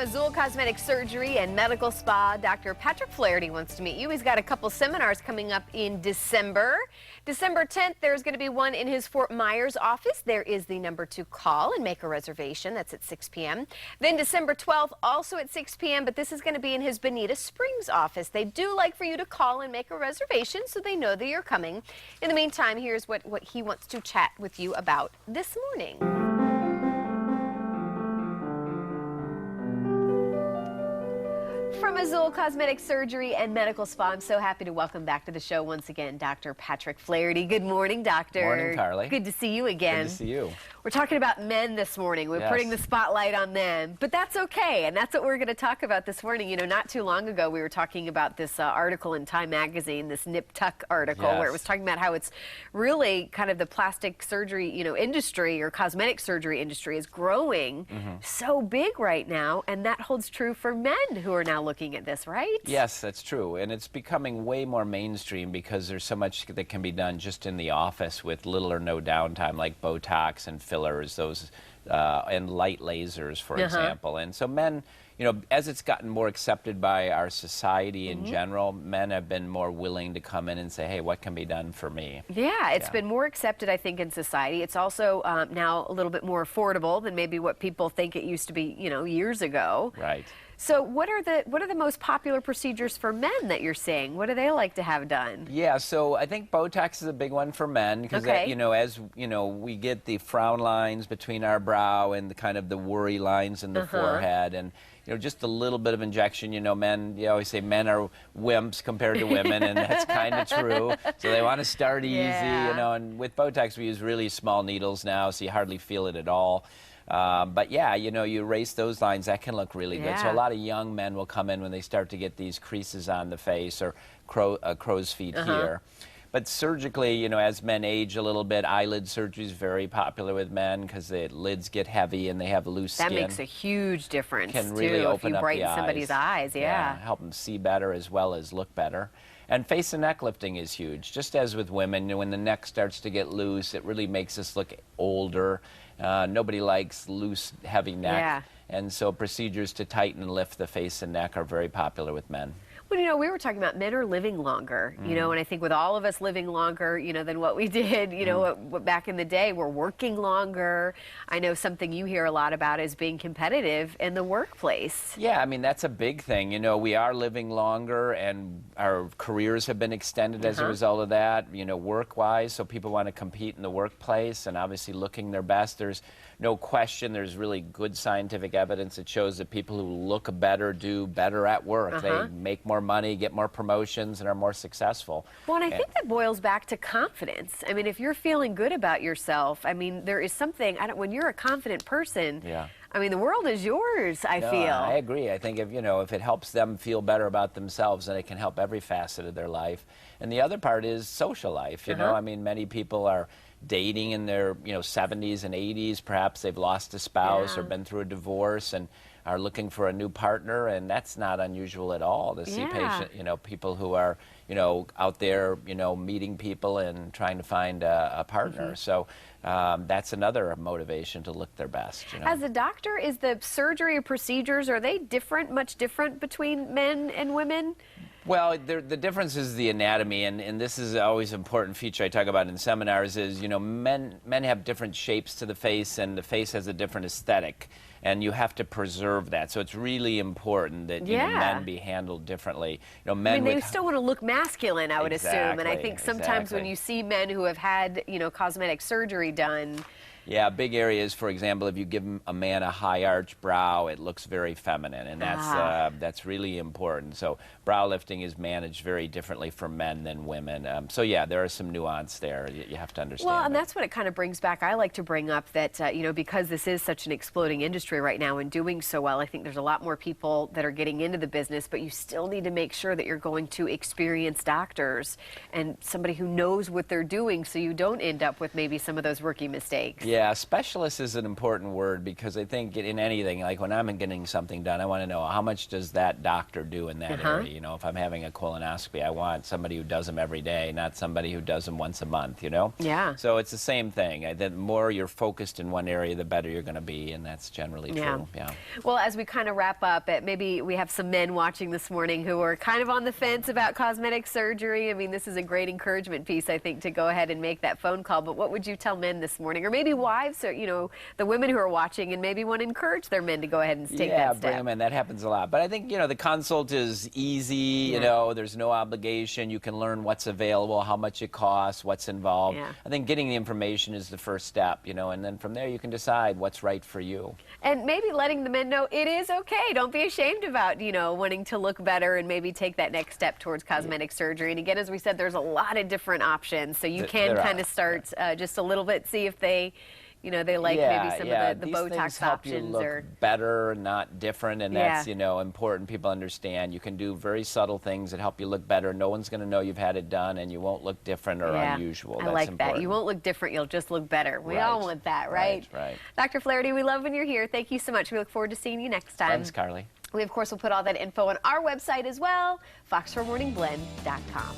Azul Cosmetic Surgery and Medical Spa, Dr. Patrick Flaherty wants to meet you. He's got a couple seminars coming up in December. December 10th, there's going to be one in his Fort Myers office. There is the number to call and make a reservation. That's at 6 p.m. Then December 12th, also at 6 p.m., but this is going to be in his Bonita Springs office. They do like for you to call and make a reservation so they know that you're coming. In the meantime, here's what he wants to chat with you about this morning. From Azul Cosmetic Surgery and Medical Spa, I'm so happy to welcome back to the show once again Dr. Patrick Flaherty. Good morning, doctor. Morning, Carly. Good to see you again. Good to see you. We're talking about men this morning. We're putting the spotlight on them, but that's okay, and that's what we're going to talk about this morning. You know, not too long ago, we were talking about this article in Time Magazine, this Nip Tuck article, where it was talking about how it's really kind of the plastic surgery, you know, industry or cosmetic surgery industry is growing so big right now, and that holds true for men who are now looking at this, right? Yes, that's true, and it's becoming way more mainstream because there's so much that can be done just in the office with little or no downtime, like Botox and fillers, those and light lasers, for example. And so men, you know, as it's gotten more accepted by our society in general, men have been more willing to come in and say, hey, what can be done for me? Yeah, it's been more accepted, I think, in society. It's also now a little bit more affordable than maybe what people think it used to be, you know, years ago. Right. So what are the most popular procedures for men that you're seeing? What do they like to have done? Yeah, so I think Botox is a big one for men because, you know, as you know, we get the frown lines between our brow and the kind of the worry lines in the forehead, and you know, just a little bit of injection. You know, men, you always say men are wimps compared to women, and that's kind of true. So they want to start easy, you know, and with Botox we use really small needles now, so you hardly feel it at all. But yeah, you know, you erase those lines, that can look really good. So a lot of young men will come in when they start to get these creases on the face or crow's feet here. But surgically, you know, as men age a little bit, eyelid surgery is very popular with men because the lids get heavy and they have loose skin. That makes a huge difference, can really open if you up brighten the somebody's eyes. Help them see better as well as look better. And face and neck lifting is huge. Just as with women, you know, when the neck starts to get loose, it really makes us look older. Nobody likes loose, heavy neck. And so procedures to tighten and lift the face and neck are very popular with men. Well, you know, we were talking about men are living longer, you know, and I think with all of us living longer, you know, than what we did, you know, back in the day, we're working longer. I know something you hear a lot about is being competitive in the workplace. Yeah, I mean, that's a big thing. You know, we are living longer and our careers have been extended as a result of that, you know, work-wise, so people want to compete in the workplace and obviously looking their best. There's no question there's really good scientific evidence that shows that people who look better do better at work. They make more money, get more promotions, and are more successful. Well, and I think that boils back to confidence. I mean, if you're feeling good about yourself, I mean, there is something, when you're a confident person, I mean, the world is yours, I feel. I agree. I think if, you know, if it helps them feel better about themselves, then it can help every facet of their life. And the other part is social life, you know. I mean, many people are dating in their, you know, 70s and 80s. Perhaps they've lost a spouse or been through a divorce and are looking for a new partner, and that's not unusual at all to see people who are, you know, out there, you know, meeting people and trying to find a partner. So that's another motivation to look their best. You know? As a doctor, is the surgery or procedures, are they different, much different between men and women? Well, the difference is the anatomy, and this is always an important feature I talk about in seminars is, you know, men have different shapes to the face, and the face has a different aesthetic, and you have to preserve that. So it's really important that you know, men be handled differently. You know, men. I mean, they still want to look masculine, I would assume, and I think sometimes when you see men who have had, you know, cosmetic surgery done. Yeah, big areas, for example, if you give a man a high arch brow, it looks very feminine, and that's really important. So brow lifting is managed very differently for men than women. So yeah, there are some nuance there. You have to understand. Well, and that's what it kind of brings back. I like to bring up that, you know, because this is such an exploding industry right now and doing so well, I think there's a lot more people that are getting into the business, but you still need to make sure that you're going to experienced doctors and somebody who knows what they're doing so you don't end up with maybe some of those rookie mistakes. Yeah, specialist is an important word because I think in anything, like when I'm getting something done, I want to know how much does that doctor do in that area. You know, if I'm having a colonoscopy, I want somebody who does them every day, not somebody who does them once a month, you know? Yeah. So it's the same thing. The more you're focused in one area, the better you're going to be, and that's generally true. Yeah. Well, as we kind of wrap up, maybe we have some men watching this morning who are kind of on the fence about cosmetic surgery. I mean, this is a great encouragement piece, I think, to go ahead and make that phone call. But what would you tell men this morning? Or maybe wives, or, you know, the women who are watching and maybe want to encourage their men to go ahead and take that step. Yeah, bring them in. That happens a lot. But I think, you know, the consult is easy. You know, there's no obligation. You can learn what's available, how much it costs, what's involved. I think getting the information is the first step, you know, and then from there you can decide what's right for you. And maybe letting the men know it is okay. Don't be ashamed about, you know, wanting to look better and maybe take that next step towards cosmetic surgery. And again, as we said, there's a lot of different options. So you can kind of start just a little bit, see if they, you know, they like maybe some of the These Botox things help options. You look better, not different, and that's, you know, important. People understand. You can do very subtle things that help you look better. No one's going to know you've had it done, and you won't look different or unusual. I that's like important. that. You won't look different. You'll just look better. We all want that, right? Right. Dr. Flaherty, we love when you're here. Thank you so much. We look forward to seeing you next time. Thanks, Carly. We, of course, will put all that info on our website as well, fox4morningblend.com.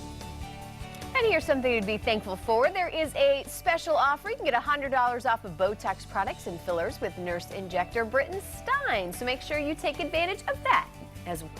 And here's something to be thankful for. There is a special offer. You can get $100 off of Botox products and fillers with nurse injector Britton Stein. So make sure you take advantage of that as well.